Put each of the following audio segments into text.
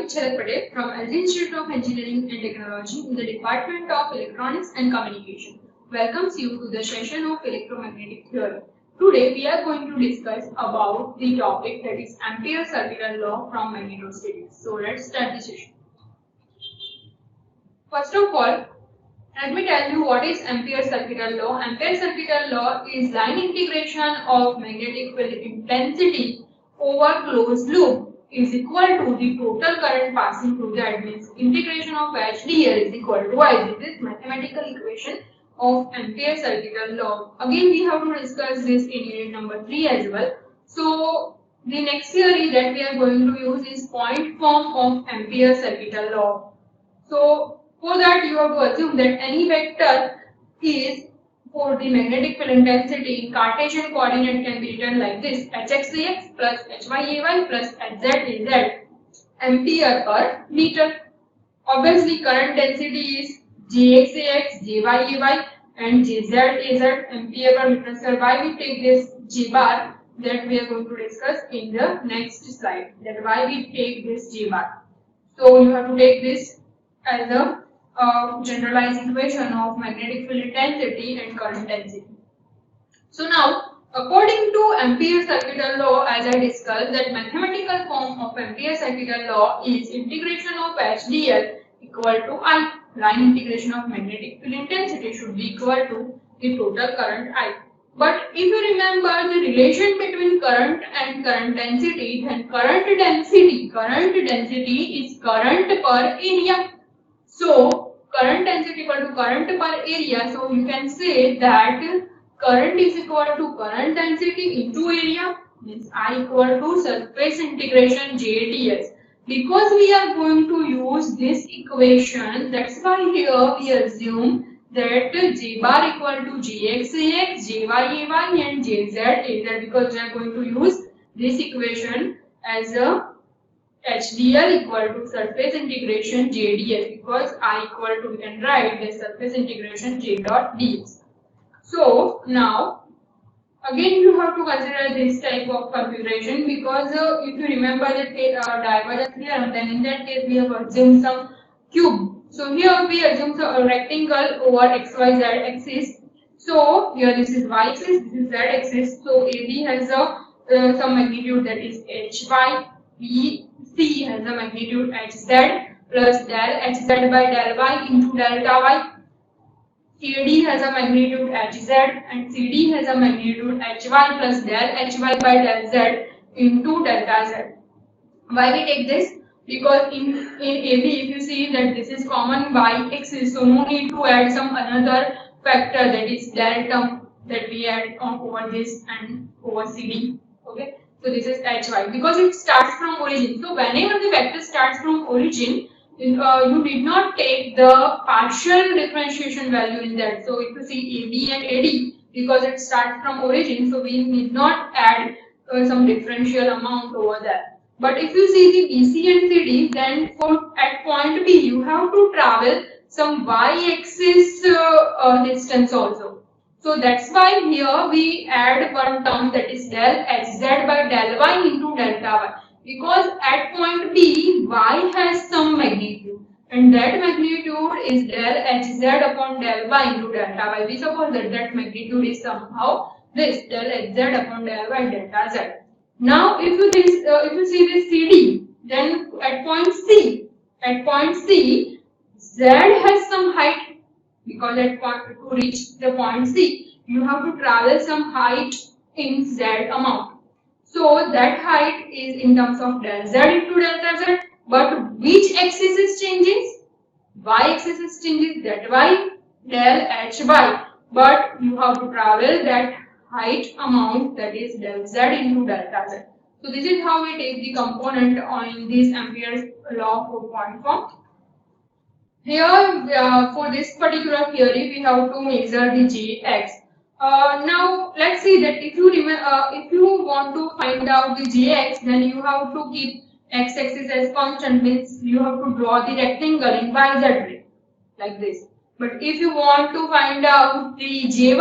Sharat Patel from LG Institute of Engineering and Technology in the Department of Electronics and Communication welcomes you to the session of electromagnetic theory. Today we are going to discuss about the topic that is Ampere's circular law from magnetostatics. So let's start the session. First of all, let me tell you what is Ampere's circular law. Ampere's circular law is line integration of magnetic field intensity over closed loop is equal to the total current passing through that. Means integration of HDL is equal to I. This is mathematical equation of Ampere's circular law. Again we have to discuss this in unit number 3 as well. So the next theory that we are going to use is point form of Ampere's circular law. So for that you have to assume that any vector is for the magnetic field intensity in Cartesian coordinate can be written like this: hxax plus hyay plus hzaz ampere per meter. Obviously current density is jxax, jyay and jzaz ampere per meter. So why we take this j bar, that we are going to discuss in the next slide, that why we take this j bar. So you have to take this as a generalized equation of magnetic field intensity and current density. So now, according to Ampere's circular law, as I discussed, that mathematical form of Ampere's circular law is integration of HDL equal to I. Line integration of magnetic field intensity should be equal to the total current I. But if you remember the relation between current and current density, then current density is current per area. So current density equal to current per area. So you can say that current is equal to current density into area, means I equal to surface integration JDS. Because we are going to use this equation, that's why here we assume that J bar equal to Jxax, Jyay and Jzaz, because we are going to use this equation as a HDL equal to surface integration JDS, because I equal to, we can write the surface integration J dot ds. So now again you have to consider this type of configuration, because if you remember that divergence theorem, then in that case we have assumed some cube. So here we assume a rectangle over xyz axis. So here this is y axis, this is z axis. So AB has a some magnitude, that is hy. BC has a magnitude hz plus del hz by del y into delta y. CD has a magnitude hz and CD has a magnitude hy plus del hy by del z into delta z. Why we take this? Because in AB, if you see that this is common y axis, so no need to add some another factor, that is del term that we add on over this and over CD. Okay. So this is hy, because it starts from origin. So whenever the vector starts from origin, you did not take the partial differentiation value in that. So if you see AB and AD, because it starts from origin, so we need not add some differential amount over there. But if you see the BC and CD, then for at point B you have to travel some y-axis distance also. So that's why here we add one term, that is del hz by del y into delta y, because at point B y has some magnitude and that magnitude is del hz upon del y into delta y. We suppose that that magnitude is somehow this del hz upon del y delta z. Now if you see this CD, then at point C z has some height, because at point, to reach the point C you have to travel some height in z amount. So that height is in terms of del z into delta z, but which axis is changing? Y axis is changing, that y del hy, but you have to travel that height amount, that is del z into delta z. So this is how we take the component on this Ampere's law for point form. Here for this particular theory we have to measure the Jx. Now let's see that if you want to find out the Jx, then you have to keep x-axis as constant, means you have to draw the rectangle in yz way like this. But if you want to find out the Jy,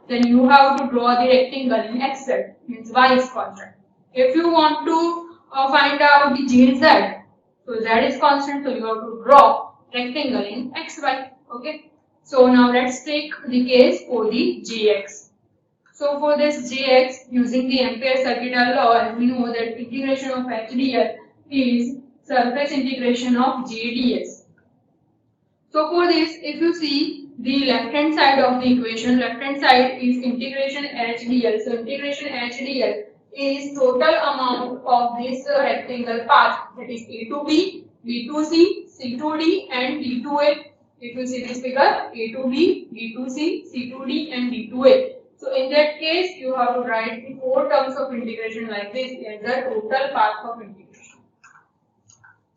then you have to draw the rectangle in xz, means y is constant. If you want to find out the Jz, So z is constant, so you have to draw rectangle in xy. Okay. So now let's take the case for the gx. So for this gx, using the Ampere circuital law, as we know that integration of hdl is surface integration of jds. So for this, if you see the left hand side of the equation, left hand side is integration hdl. So integration hdl is total amount of this rectangle path, that is a to b, b to c, c to d and d to a. If you see this figure, a to b, b to c, c to d and d to a. So in that case, you have to write the four terms of integration like this as the total path of integration.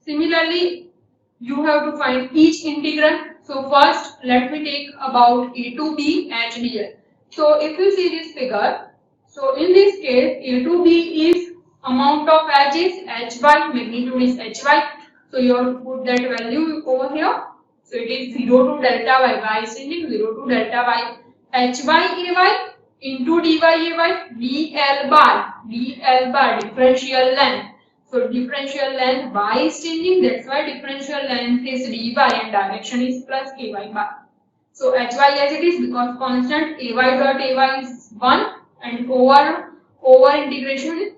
Similarly, you have to find each integral. So first, let me take about a to b hdl. So if you see this figure, so in this case, a to b is amount of edges, hy, magnitude is hy. So you have to put that value over here. So it is 0 to delta y is changing 0 to delta y, hy ay into dy ay, dl bar differential length. So differential length y is changing, that's why differential length is dy and direction is plus ay bar. So hy as it is because constant ay dot ay is 1 and over integration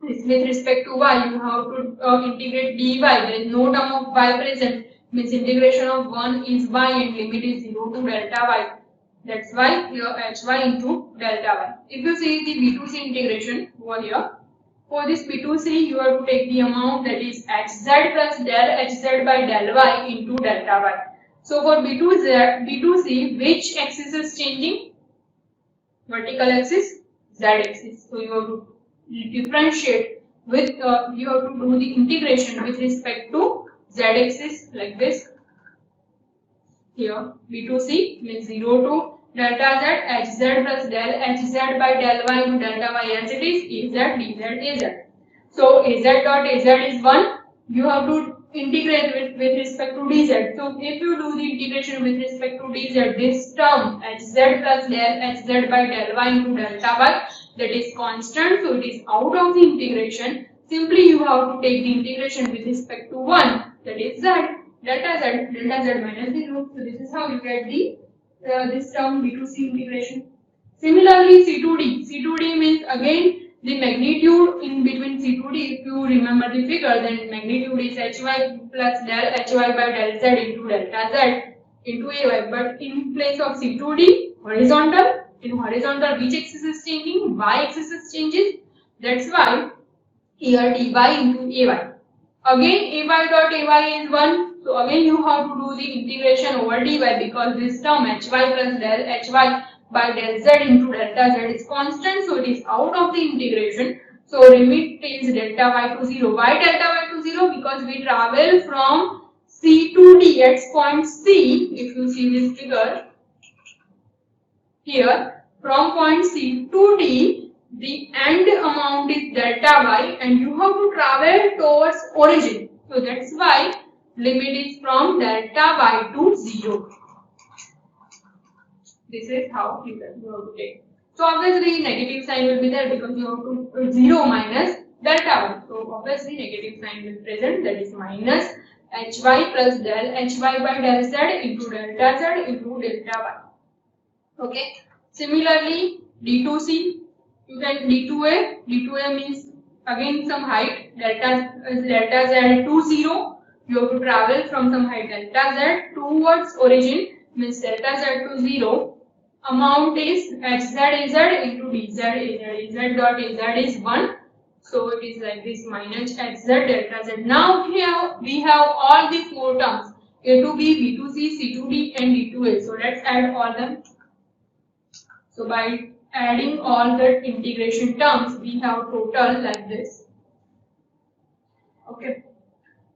is with respect to y, you have to integrate dy. There is no term of y present, means integration of 1 is y and limit is 0 to delta y. That's why here hy into delta y. If you see the b2c integration over here, for this b2c you have to take the amount that is hz plus del hz by del y into delta y. So for b2c, which axis is changing? Vertical axis, z axis. So you have to differentiate with, you have to do the integration with respect to z axis like this. Here b2c means 0 to delta z, hz plus del hz by del y into delta y as it is, az, dz, az. So az dot az is 1, you have to integrate with respect to dz. So if you do the integration with respect to dz, this term hz plus del hz by del y into delta y, that is constant, so it is out of the integration. Simply you have to take the integration with respect to 1, that is z, delta z minus 0. So this is how you get the this term b2c integration. Similarly, c to d means again the magnitude in between c to d. If you remember the figure, then magnitude is hy plus del hy by del z into delta z into ay. But in place of c to d, horizontal. In horizontal, which axis is changing? Y axis is changes. That's why here dy into ay. Again ay dot ay is 1. So again you have to do the integration over dy because this term hy plus del hy by del z into delta z is constant, so it is out of the integration. So limit is delta y to 0. Why delta y to 0? Because we travel from c to d at point c. If you see this figure here, from point c to d, the end amount is delta y and you have to travel towards origin. So that's why limit is from delta y to 0. This is how you have to take. So obviously negative sign will be there because you have to 0 minus delta y. So obviously negative sign will present, that is minus hy plus del hy by del z into delta z into delta y. Okay. Similarly, d2c, you can d2a means again some height, delta z to 0. You have to travel from some height delta z towards origin, means delta z to 0. Amount is hz az into dz az. Az dot az is 1. So it is like this minus hz delta z. Now here we have all the four terms, a to b, b to c, c to d and d to a. So let's add all them. So by adding all the integration terms, we have total like this. Okay.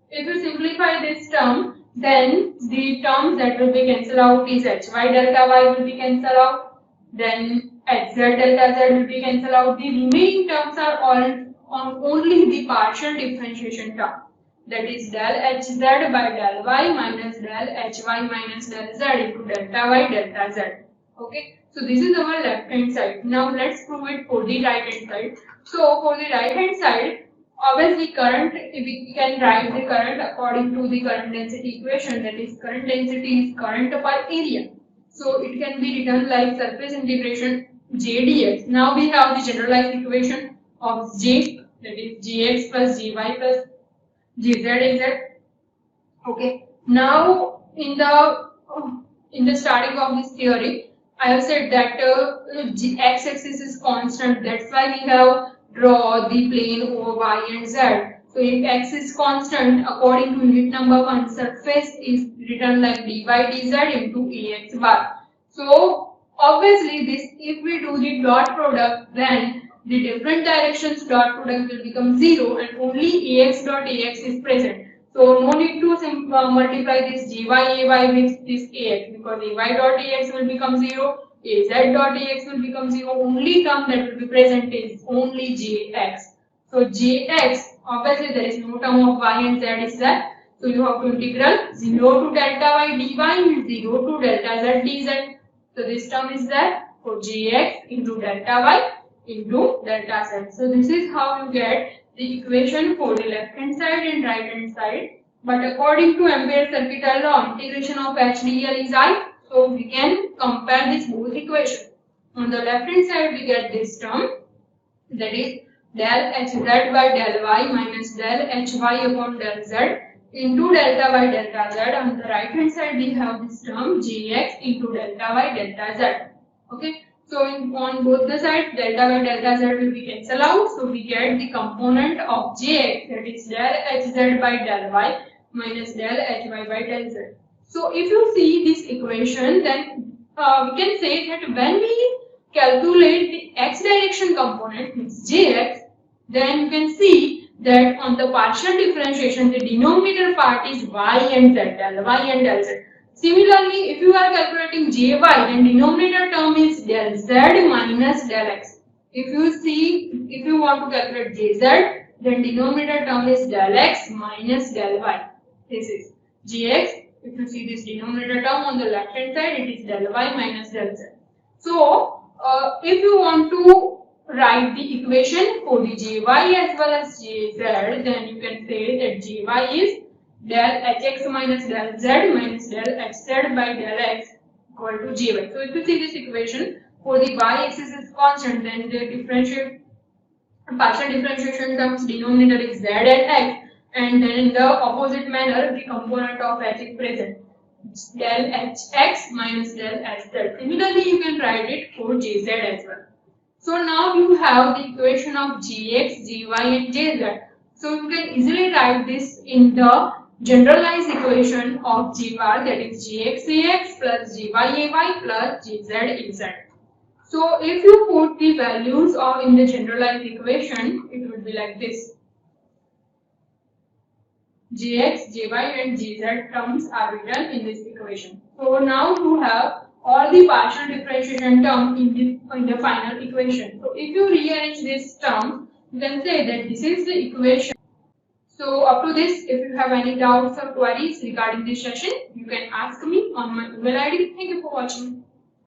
If you simplify this term, then the terms that will be cancelled out is hy delta y will be cancelled out, then hz delta z will be cancelled out. The remaining terms are all only the partial differentiation term, that is del hz by del y minus del hy minus del z into delta y delta z. Okay. So this is our left hand side. Now let's prove it for the right hand side. So for the right hand side, obviously current, we can write the current according to the current density equation, that is current density is current per area. So it can be written like surface integration J dx. Now we have the generalized equation of J, that is Gx plus Gy plus Gz. Okay. Now in the starting of this theory, I have said that x-axis is constant. That's why we have draw the plane over y and z. So if x is constant, according to unit number 1, surface is written like dy dz into ax bar. So obviously this, if we do the dot product, then the different directions dot product will become 0 and only ax dot ax is present. So no need to multiply this gy ay with this ax, because ay dot ax will become 0, az dot ax will become 0. Only term that will be present is only jx. So jx, obviously there is no term of y and z is there. So you have to integral 0 to delta y dy and 0 to delta z dz. So this term is there for jx into delta y into delta z. So this is how you get the equation for the left hand side and right hand side. But according to Ampere's circuital law, integration of HDL is I. So we can compare this both equations. On the left hand side we get this term, that is del hz by del y minus del hy upon del z into delta y delta z. On the right hand side we have this term gx into delta y delta z. Okay. So on both the sides, delta by delta z will be cancelled out. So we get the component of jx, that is del hz by del y minus del hy by del z. So if you see this equation, then we can say that when we calculate the x direction component, means jx, then you can see that on the partial differentiation, the denominator part is y and z, del y and del z. Similarly, if you are calculating jy, then denominator term is del z minus del x. If you want to calculate jz, then denominator term is del x minus del y. This is gx. If you see this denominator term on the left hand side, it is del y minus del z. So, if you want to write the equation for the jy as well as jz, then you can say that jy is del hx minus del z minus del hz by del x equal to gy. So if you see this equation, for the y-axis is constant, then the partial differentiation terms denominator is z and x, and then in the opposite manner the component of h is present, del hx minus del hz. Similarly, you can write it for jz as well. So now you have the equation of gx, gy and jz. So you can easily write this in the generalized equation of g bar, that is gx plus gy plus gz. So if you put the values in the generalized equation, it would be like this. Gx, gy and gz terms are written in this equation. So now you have all the partial differentiation term in the final equation. So if you rearrange this term, you can say that this is the equation. So up to this, if you have any doubts or queries regarding this session, you can ask me on my email ID. Thank you for watching.